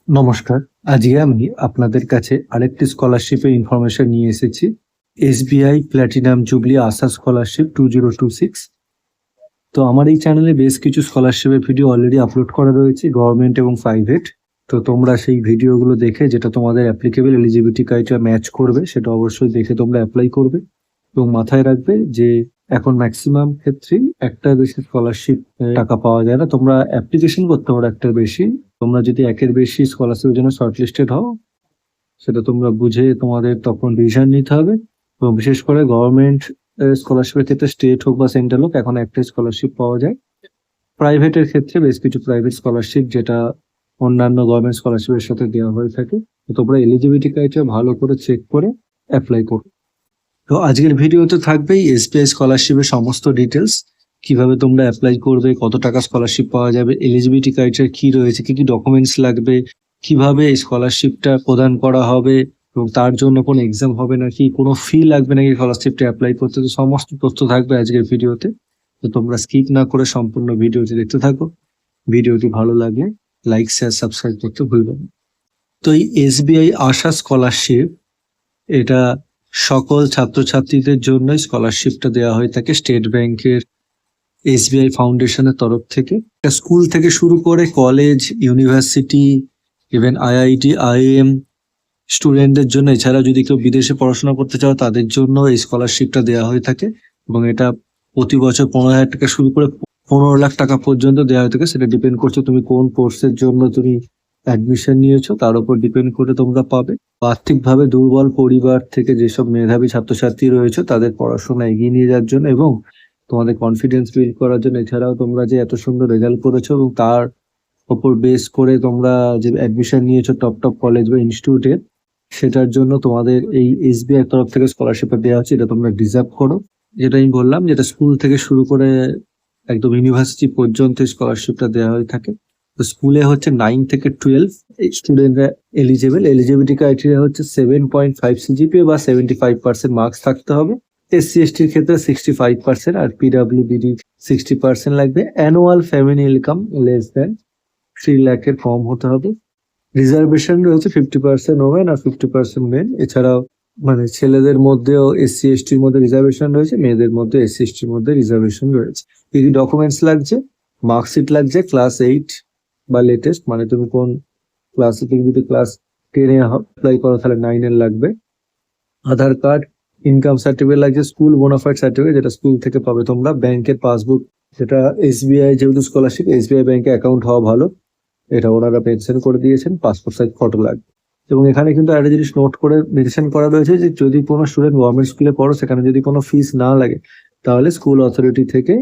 নমস্কার। আজকে আমি আপনাদের কাছে আরেকটি স্কলারশিপের ইনফরমেশন নিয়ে এসেছি। এসবিআই প্ল্যাটিনাম জুবলি আশা স্কলারশিপ 2026। তো আমার এই চ্যানেলে বেশ কিছু স্কলারশিপের ভিডিও অলরেডি আপলোড করা রয়েছে, গভর্নমেন্ট এবং প্রাইভেট। তো তোমরা সেই ভিডিওগুলো দেখে যেটা তোমাদের অ্যাপ্লিকেবল এলিজিবিলিটি ক্রাইটেরিয়া ম্যাচ করবে সেটা অবশ্যই দেখে তোমরা অ্যাপ্লাই করবে। এবং মাথায় রাখবে যে এখন ম্যাক্সিমাম ক্ষেত্রেই একটার বেশি স্কলারশিপ টাকা পাওয়া যায় না। তোমরা অ্যাপ্লিকেশন করতে পারো একটার বেশি। তোমরা যদি একের বেশি স্কলারশিপের জন্য শর্টলিস্টেড হও, সেটা তোমরা বুঝে তোমাদের তখন ডিসিশন নিতে হবে। এবং বিশেষ করে গভর্নমেন্ট স্কলারশিপের ক্ষেত্রে স্টেট হোক বা সেন্ট্রাল হোক, এখন একটাই স্কলারশিপ পাওয়া যায়। প্রাইভেটের ক্ষেত্রে বেশ কিছু প্রাইভেট স্কলারশিপ যেটা অন্যান্য গভর্নমেন্ট স্কলারশিপের সাথে দেওয়া হয়ে থাকে। তো তোমরা এলিজিবিলিটি ক্রাইটেরিয়া ভালো করে চেক করে অ্যাপ্লাই করো। তো আজকের ভিডিওতে থাকবেই এসবিআই স্কলারশিপের সমস্ত ডিটেলস, কিভাবে তোমরা অ্যাপ্লাই করবে, কত টাকা স্কলারশিপ পাওয়া যাবে, এলিজিবিলিটি ক্রাইটেরিয়া কি রয়েছে, কি কি ডকুমেন্টস লাগবে, কিভাবে এই স্কলারশিপটা প্রদান করা হবে এবং তার জন্য কোনো এক্সাম হবে নাকি, কোনো ফি লাগবে নাকি স্কলারশিপটা অ্যাপ্লাই করতে। তো সমস্ত তথ্য থাকবে আজকের ভিডিওতে। তো তোমরা স্কিপ না করে সম্পূর্ণ ভিডিওটি দেখতে থাকো। ভিডিওটি ভালো লাগলে লাইক, শেয়ার, সাবস্ক্রাইব করতে ভুলবেন না। তো এই এসবিআই আশা স্কলারশিপ, এটা সকল ছাত্রছাত্রীদের জন্য স্কলারশিপটা দেওয়া হয়ে থাকে স্টেট ব্যাংকের এসবিআই ফাউন্ডেশনের তরফ থেকে। স্কুল থেকে শুরু করে college, university, even IIT, IIM স্টুডেন্টদের জন্য, এছাড়া যদি কেউ বিদেশে পড়াশোনা করতে চাও তাদের জন্য এই স্কলারশিপটা দেওয়া হয়ে থাকে। এবং এটা প্রতি বছর 15,000 টাকা শুরু করে 15 লাখ টাকা পর্যন্ত দেওয়া হয়ে থাকে। সেটা ডিপেন্ড করছে তুমি কোন কোর্সের জন্য তুমি অ্যাডমিশন নিয়েছো, তার উপর ডিপেন্ড করে তোমরা পাবে। আর্থিকভাবে দুর্বল পরিবার থেকে যেসব মেধাবী ছাত্রছাত্রী রয়েছে তাদের পড়াশোনা এগিয়ে নিয়ে যাওয়ার জন্য এবং তোমাদের কনফিডেন্স বিল্ড করার জন্য, এছাড়াও তোমরা যে এত সুন্দর রেজাল্ট করেছো এবং তার উপর বেস করে তোমরা যে অ্যাডমিশন নিয়েছো টপ কলেজ বা ইনস্টিটিউটে, সেটার জন্য তোমাদের এই এসবিআই তরফ থেকে স্কলারশিপটা দেওয়া হচ্ছে। এটা তোমরা ডিজার্ভ করো। যেটা আমি বললাম, যেটা স্কুল থেকে শুরু করে একদম ইউনিভার্সিটি পর্যন্ত স্কলারশিপটা দেওয়া হয়ে থাকে। তো স্কুলে হচ্ছে 9 থেকে 12 স্টুডেন্টরা এলিজিবল। এলিজিবিলিটি ক্রাইটেরিয়া হচ্ছে 7.5 সিজিপিএ বা 75% মার্কস থাকতে হবে। এসসি এসটির ক্ষেত্রে 65% আর পিডাব্লিউবিডি 60% লাগবে। Annual family income less than 3 লাখের কম হতে হবে। রিজার্ভেশন রয়েছে 50% ওমেন আর 50% মেন। এছাড়াও মানে ছেলেদের মধ্যেও এসসি এসটির মধ্যে রিজার্ভেশন রয়েছে, মেয়েদের মধ্যে এসসি এসটির মধ্যে রিজার্ভেশন রয়েছে। কি কি ডকুমেন্টস লাগছে? মার্কশিট লাগছে ক্লাস 8 বা লেটেস্ট, মানে তুমি কোন ক্লাসে, তুমি যদি ক্লাস 10-এ অ্যাপ্লাই করো তাহলে 9-এর লাগবে। আধার কার্ড, ইনকাম সার্টিফিকেট লাগছে, স্কুল বোনাফাইড সার্টিফিকেট যেটা স্কুল থেকে পাবে তোমরা, ব্যাংকের পাসবুক, যেটা এসবিআই যেহেতু স্কলারশিপ, এসবিআই ব্যাংকে অ্যাকাউন্ট হওয়া ভালো, এটা ওনারা মেনশন করে দিয়েছেন। পাসপোর্ট সাইজ ফটো লাগবে। এবং এখানে কিন্তু একটা জিনিস নোট করে মেনশন করা রয়েছে যে যদি কোনো স্টুডেন্ট গভর্নমেন্ট স্কুলে পড়ো, সেখানে যদি কোনো ফিস না লাগে তাহলে স্কুল অথরিটি থেকে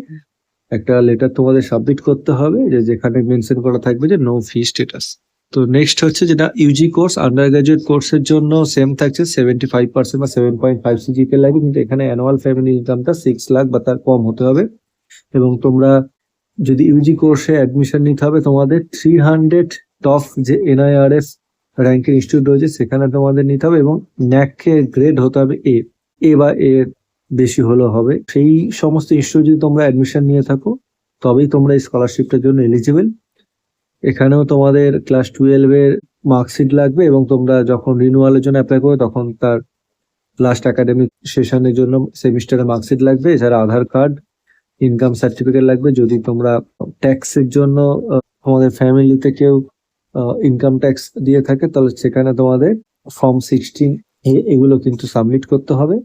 একটা লেটার তোমাদের সাবমিট করতে হবে, যেখানে মেনশন করা থাকবে যে নো ফি স্ট্যাটাস। তো নেক্সট হচ্ছে যেটা ইউজি কোর্স, আন্ডার গ্রাজুয়েট কোর্সের জন্য সেম থাকছে 75% বা 7.5 সিজিপিএ লাগবে, কিন্তু এখানে অ্যানুয়াল ফ্যামিলি ইনকামটা 6 লাখ বা তার কম হতে হবে। এবং তোমরা যদি ইউজি কোর্সে অ্যাডমিশন নিতে হবে, তোমাদের 300 টপ যে এনআইআরএফ র্যাঙ্কের ইনস্টিটিউট রয়েছে সেখানে তোমাদের নিতে হবে এবং ন্যাকের গ্রেড হতে হবে এ বা এর বেশি হলেও হবে। সেই সমস্ত ইনস্টিটিউট যদি তোমরা অ্যাডমিশন নিয়ে থাকো তবেই তোমরা এই স্কলারশিপটার জন্য এলিজিবল। এখানেও তোমাদের ক্লাস 12-এর মার্কশিট লাগবে এবং তোমরা যখন রিনিউয়ালের জন্য অ্যাপ্লাই করবে তখন তার লাস্ট একাডেমিক সেশনের জন্য সেমিস্টারের মার্কশিট লাগবে। এছাড়া আধার কার্ড, ইনকাম সার্টিফিকেট লাগবে। যদি তোমরা ট্যাক্সের জন্য তোমাদের ফ্যামিলিতে কেউ ইনকাম ট্যাক্স দিয়ে থাকে তাহলে সেখানে তোমাদের ফর্ম 16 এগুলো কিন্তু সাবমিট করতে হবে।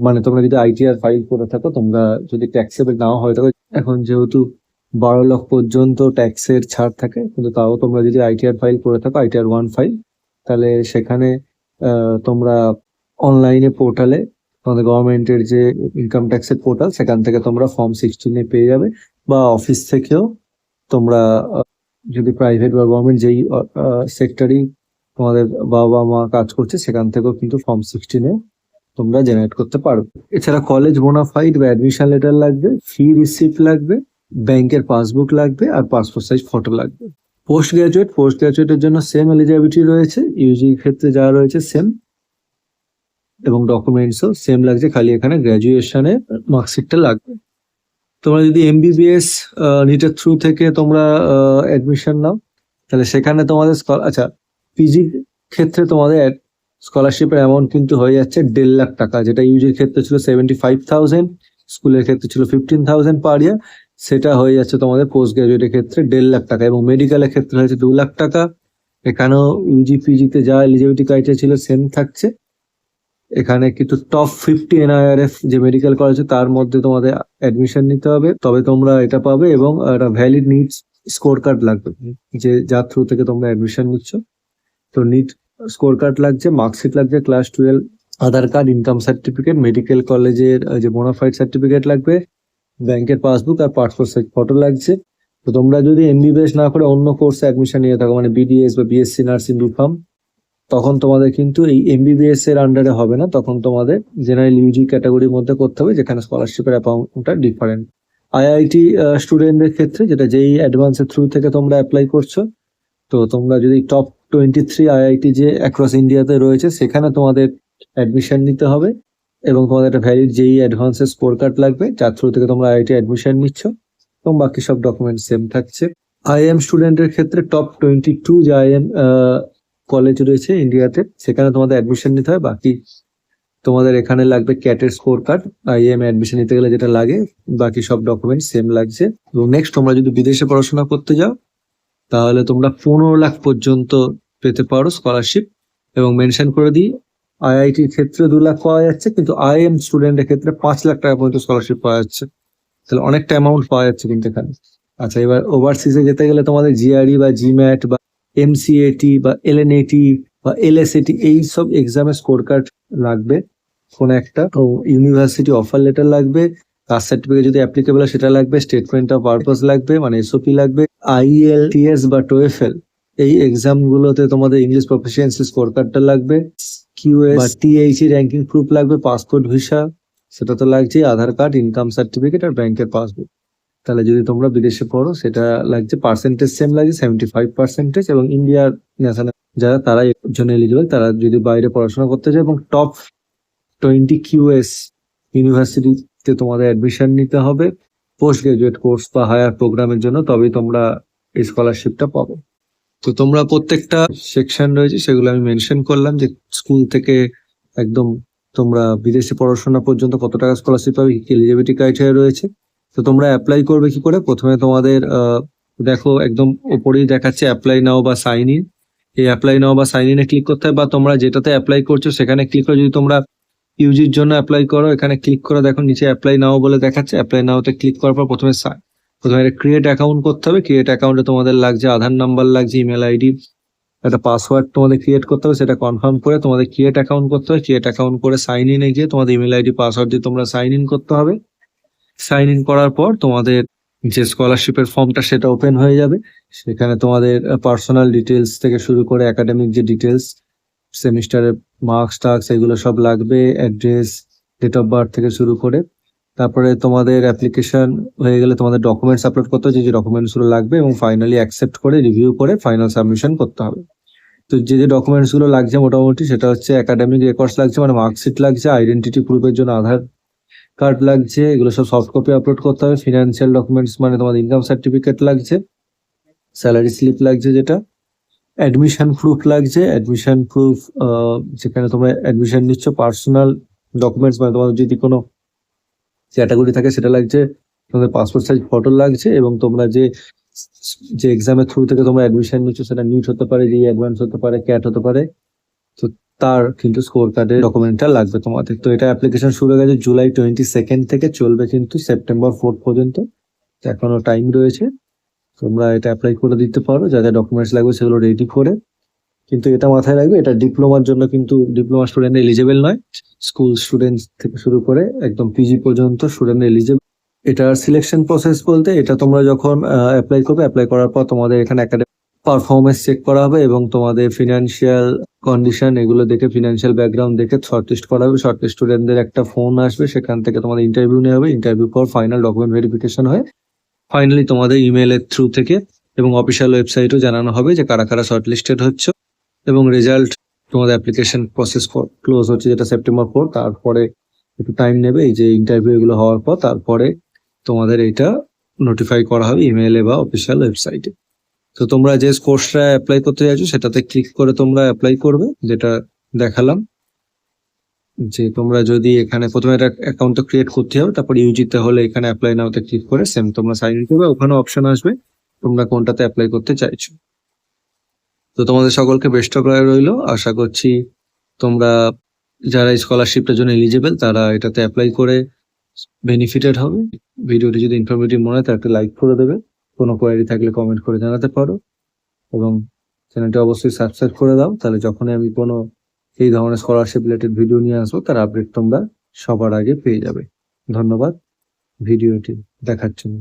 মানে তোমরা যদি আইটিআর ফাইল করে থাকো, তোমরা যদি ট্যাক্সেবল নাও হয়ে থাকো, এখন যেহেতু 12 লাখ পর্যন্ত ট্যাক্সের ছাড় থাকে, কিন্তু তাও তোমরা যদি আইটিআর ফাইল করে থাকো, আইটিআর 1 ফাইল, তাহলে সেখানে তোমরা অনলাইনে পোর্টালে তোমাদের গভর্নমেন্টের যে ইনকাম ট্যাক্সের পোর্টাল, সেখান থেকে তোমরা ফর্ম 16 পেয়ে যাবে। বা অফিস থেকেও তোমরা যদি প্রাইভেট বা গভর্নমেন্ট যেই সেক্টরই তোমাদের বাবা মা কাজ করছে সেখান থেকেও কিন্তু ফর্ম 16 তোমরা জেনারেট করতে পারো। এছাড়া কলেজ বোনাফাইড বা অ্যাডমিশন লেটার লাগবে, ফি রিসিপ্ট লাগবে, ব্যাংকের পাসবুক লাগবে আর পাসপোর্ট সাইজ ফটো লাগবে। পোস্ট গ্রাজুয়েটের জন্য সেম এলিজিবিলিটি রয়েছে, ইউজির ক্ষেত্রে যা রয়েছে সেম, এবং ডকুমেন্টসও সেম লাগছে, খালি এখানে গ্র্যাজুয়েশনের মার্কশিটটা লাগবে। তোমরা যদি এমবিবিএস নিটের থ্রু থেকে তোমরা অ্যাডমিশন নাও তাহলে সেখানে তোমাদের আচ্ছা পিজির ক্ষেত্রে তোমাদের স্কলারশিপের অ্যামাউন্ট কিন্তু হয়ে যাচ্ছে 1.5 লাখ টাকা, যেটা ইউজির ক্ষেত্রে ছিল 75,000, স্কুলের ক্ষেত্রে ছিল 15,000 পার ইয়ার, সেটা হয়ে যাচ্ছে তোমাদের পোস্ট গ্রাজুয়েটের ক্ষেত্রে 1.5 লাখ টাকা, এবং মেডিকেলের ক্ষেত্রে হয়েছে 2 লাখ টাকা। এখানেও ইউজি পিজিতে যা এলিজিবিলিটি ক্রাইটেরিয়া ছিল সেম থাকছে। এখানে কিন্তু টপ 50 এনআইআরএফ যে মেডিকেল কলেজ তার মধ্যে তোমাদের অ্যাডমিশন নিতে হবে, তবে তোমরা এটা পাবে, এবং একটা ভ্যালিড নিডস স্কোর কার্ড লাগবে, যে যার থ্রু থেকে তোমরা অ্যাডমিশন নিচ্ছ। তো নিট স্কোর কার্ড লাগছে, মার্কশিট লাগছে, ক্লাস 12, আধার কার্ড, ইনকাম সার্টিফিকেট, মেডিকেল কলেজের যে বোনাফাইড সার্টিফিকেট লাগবে, ব্যাংকের পাসবুক আর পাসপোর্ট সাইজ ফটো লাগছে। তো তোমরা যদি এমবিবিএস না করে অন্য কোর্সে অ্যাডমিশন নিয়ে থাকো, মানে বিডিএস বা বিএসসি নার্সিং বিফার্ম, তখন তোমাদের কিন্তু এই এমবিবিএস এর আন্ডারে হবে না, তখন তোমাদের জেনারেল ইউজি ক্যাটাগরির মধ্যে করতে হবে, যেখানে স্কলারশিপের অ্যামাউন্টটা ডিফারেন্ট। আইআইটি স্টুডেন্টদের ক্ষেত্রে, যেটা যেই অ্যাডভান্সের থ্রু থেকে তোমরা অ্যাপ্লাই করছো, তো তোমরা যদি টপ 23 আইআইটি যে অ্যাক্রস ইন্ডিয়াতে রয়েছে সেখানে তোমাদের অ্যাডমিশন নিতে হবে, এবং তোমাদের একটা ভ্যালিড যেই অ্যাডভান্সের স্কোর কার্ড লাগবে, যার থ্রু থেকে তোমরা আইআইটি অ্যাডমিশন নিচ্ছ, এবং বাকি সব ডকুমেন্ট সেম থাকছে। আইএম স্টুডেন্টের ক্ষেত্রে টপ 22 যে আইএম কলেজ রয়েছে ইন্ডিয়াতে, সেখানে তোমাদের অ্যাডমিশন নিতে হয়। বাকি তোমাদের এখানে লাগবে ক্যাটের স্কোর কার্ড, আইএম অ্যাডমিশন নিতে গেলে যেটা লাগে, বাকি সব ডকুমেন্ট সেম লাগছে। এবং নেক্সট তোমরা যদি বিদেশে পড়াশোনা করতে যাও, তাহলে তোমরা 15 লাখ পর্যন্ত পেতে পারো স্কলারশিপ, এবং মেনশন করে দিই আইআইটির ক্ষেত্রে 2 লাখ পাওয়া যাচ্ছে, কিন্তু আইএম স্টুডেন্টের ক্ষেত্রে 5 লাখ টাকা পর্যন্ত স্কলারশিপ পাওয়া যাচ্ছে। তাহলে অনেকটা অ্যামাউন্ট পাওয়া যাচ্ছে কিন্তু এখানে। আচ্ছা, এবার ওভারসিজে যেতে গেলে তোমাদের জিআরই বা জিম্যাট বা এমসিএটি বা এলএনএটি বা এলএসএটি এই সব এক্সামের স্কোর কার্ড লাগবে কোন একটা, তো ইউনিভার্সিটি অফার লেটার লাগবে, কাস্ট সার্টিফিকেট যদি অ্যাপ্লিকেবল হয় সেটা লাগবে, স্টেটমেন্ট অফ পারপাস লাগবে মানে এসওপি লাগবে, আইএলটিএস বা টোয়েফেল এই এক্সাম গুলোতে তোমাদের ইংলিশ প্রফিসিয়েন্সি স্কোর কার্ডটা লাগবে, কিউএস বা টিএইচি র্যাঙ্কিং প্রুফ লাগবে, পাসপোর্ট ভিসা সেটা তো লাগছে, আধার কার্ড, ইনকাম সার্টিফিকেট আর ব্যাংকের পাসবুক। তাহলে যদি তোমরা বিদেশে পড়ো সেটা লাগছে, পার্সেন্টেজ সেম লাগছে 75%, এবং ইন্ডিয়ার ন্যাশনাল যারা তারা এর জন্য এলিজিবল, তারা যদি বাইরে পড়াশোনা করতে চায়, এবং টপ 20 কিউএস ইউনিভার্সিটিতে তোমাদের অ্যাডমিশন নিতে হবে পোস্ট গ্রাজুয়েট কোর্স বা হায়ার প্রোগ্রামের জন্য, তবেই তোমরা এই স্কলারশিপটা পাবে। তো তোমরা প্রত্যেকটা সেকশন রয়েছে সেগুলো আমি মেনশন করলাম, যে স্কুল থেকে একদম তোমরা বিদেশে পড়াশোনা পর্যন্ত কত টাকা স্কলারশিপ পাবে, কি এলিজিবিলিটি ক্রাইটেরিয়া রয়েছে। তো তোমরা অ্যাপ্লাই করবে কি করে, প্রথমে তোমাদের দেখো একদম উপরেই দেখাচ্ছে অ্যাপ্লাই নাও বা সাইন ইন, এই অ্যাপ্লাই নাও বা সাইন ইনে ক্লিক করতে হবে, বা তোমরা যেটাতে অ্যাপ্লাই করছো সেখানে ক্লিক করে, যদি তোমরা ইউজির জন্য অ্যাপ্লাই করো এখানে ক্লিক করে দেখো নিচে অ্যাপ্লাই নাও বলে দেখাচ্ছে, অ্যাপ্লাই নাওতে ক্লিক করার পর প্রথমে ক্রিয়েট অ্যাকাউন্ট করতে হবে। ক্রিয়েট অ্যাকাউন্টে তোমাদের লাগছে আধার নাম্বার লাগছে, ইমেল আইডি, একটা পাসওয়ার্ড তোমাদের ক্রিয়েট করতে হবে, সেটা কনফার্ম করে তোমাদের ক্রিয়েট অ্যাকাউন্ট করতে হবে। ক্রিয়েট অ্যাকাউন্ট করে সাইন ইনে গিয়ে তোমাদের ইমেল আইডি পাসওয়ার্ড দিয়ে তোমরা সাইন ইন করতে হবে। সাইন ইন করার পর তোমাদের যে স্কলারশিপের ফর্মটা সেটা ওপেন হয়ে যাবে, সেখানে তোমাদের পার্সোনাল ডিটেলস থেকে শুরু করে একাডেমিক যে ডিটেলস, সেমিস্টারের মার্কস টার্কস এগুলো সব লাগবে, অ্যাড্রেস, ডেট অফ বার্থ থেকে শুরু করে। তারপরে তোমাদের অ্যাপ্লিকেশন হয়ে গেলে তোমাদের ডকুমেন্টস আপলোড করতে হবে, যে ডকুমেন্টস গুলো লাগবে, এবং ফাইনালি অ্যাকসেপ্ট করে রিভিউ করে ফাইনাল সাবমিশন করতে হবে। তো যে ডকুমেন্টস গুলো লাগছে মোটামুটি সেটা হচ্ছে একাডেমিক রেকর্ডস লাগছে, মানে মার্কশিট লাগছে, আইডেন্টিটি প্রুফের জন্য আধার কার্ড লাগছে, এগুলো সব সফট কপি আপলোড করতে হবে। ফিনান্সিয়াল ডকুমেন্টস মানে তোমাদের ইনকাম সার্টিফিকেট লাগছে, স্যালারি স্লিপ লাগছে, যেটা অ্যাডমিশন প্রুফ লাগছে, অ্যাডমিশন প্রুফ যেখানে তোমরা অ্যাডমিশন নিচ্ছ, পার্সোনাল ডকুমেন্টস মানে তোমাদের যদি কোনো ক্যাটাগরি থাকে সেটা লাগছে, তোমাদের পাসপোর্ট সাইজ ফটো লাগছে, এবং তোমরা যে যে এক্সামের থ্রু থেকে তোমরা অ্যাডমিশন নিচ্ছ সেটা নিট হতে পারে, রি অ্যাডভান্স হতে পারে, ক্যাট হতে পারে, তো তার কিন্তু স্কোর কার্ডের ডকুমেন্টটা লাগবে তোমাদের। তো এটা অ্যাপ্লিকেশন শুরু হয়ে গেছে জুলাই 22 থেকে, চলবে কিন্তু সেপ্টেম্বর 4 পর্যন্ত, এখনো টাইম রয়েছে। তোমরা এটা অ্যাপ্লাই করে দিতে পারো, যা যা ডকুমেন্টস লাগবে সেগুলো রেডি করে। কিন্তু এটা মাথায় রাখবে, এটা ডিপ্লোমার জন্য কিন্তু ডিপ্লোমা স্টুডেন্ট এলিজেবল নয়, স্কুল স্টুডেন্ট থেকে শুরু করে একদম পিজি পর্যন্ত স্টুডেন্ট এলিজেবল। এটার সিলেকশন প্রসেস বলতে, এটা তোমরা যখন অ্যাপ্লাই করবে, অ্যাপ্লাই করার পর তোমাদের এখানে একাডেমিক পারফরমেন্স চেক করা হবে, এবং তোমাদের ফিনান্সিয়াল কন্ডিশন এগুলো দেখে, ফিনান্সিয়াল ব্যাকগ্রাউন্ড দেখে শর্টলিস্ট করা হবে। শর্টলিস্ট স্টুডেন্টদের একটা ফোন আসবে, সেখান থেকে তোমাদের ইন্টারভিউ নেওয়া হবে, ইন্টারভিউ পর ফাইনাল ডকুমেন্ট ভেরিফিকেশন হয়, ফাইনালি তোমাদের ইমেলের থ্রু থেকে এবং অফিসিয়াল ওয়েবসাইটও জানানো হবে যে কারা কারা শর্টলিস্টেড হচ্ছে, এবং রেজাল্ট তোমাদের অ্যাপ্লিকেশন প্রসেস ক্লোজ হচ্ছে যেটা সেপ্টেম্বর 4, তারপরে একটু টাইম নেবে এই যে ইন্টারভিউ এগুলো হওয়ার পর, তারপরে তোমাদের এটা নোটিফাই করা হবে ইমেলে বা অফিসিয়াল ওয়েবসাইটে। তো তোমরা যে কোর্সটা অ্যাপ্লাই করতে চাইছো সেটাতে ক্লিক করে তোমরা অ্যাপ্লাই করবে, যেটা দেখালাম। যে তোমরা যদি এখানে প্রথমে একটা অ্যাকাউন্ট তো ক্রিয়েট করতে হবে, তারপর ইউজিতে হলে এখানে অ্যাপ্লাই নাওতে ক্লিক করে সেম তোমরা সাইন ইন করবে, ওখানে অপশন আসবে তোমরা কোনটাতে অ্যাপ্লাই করতে চাইছো। তো তোমাদের সকলকে বেস্ট অফ লাক রইলো। আশা করছি তোমরা যারা স্কলারশিপটার জন্য এলিজিবল তারা এটাতে অ্যাপ্লাই করে বেনিফিটেড হবে। ভিডিওটি যদি ইনফরমেটিভ মনে হয় তাহলে একটা লাইক করে দেবে, কোনো কোয়ারি থাকলে কমেন্ট করে জানাতে পারো, এবং চ্যানেলটি অবশ্যই সাবস্ক্রাইব করে দাও, তাহলে যখনই আমি কোনো এই ধরনের স্কলারশিপ রিলেটেড ভিডিও নিয়ে আসবো তার আপডেট তোমরা সবার আগে পেয়ে যাবে। ধন্যবাদ ভিডিওটি দেখার জন্য।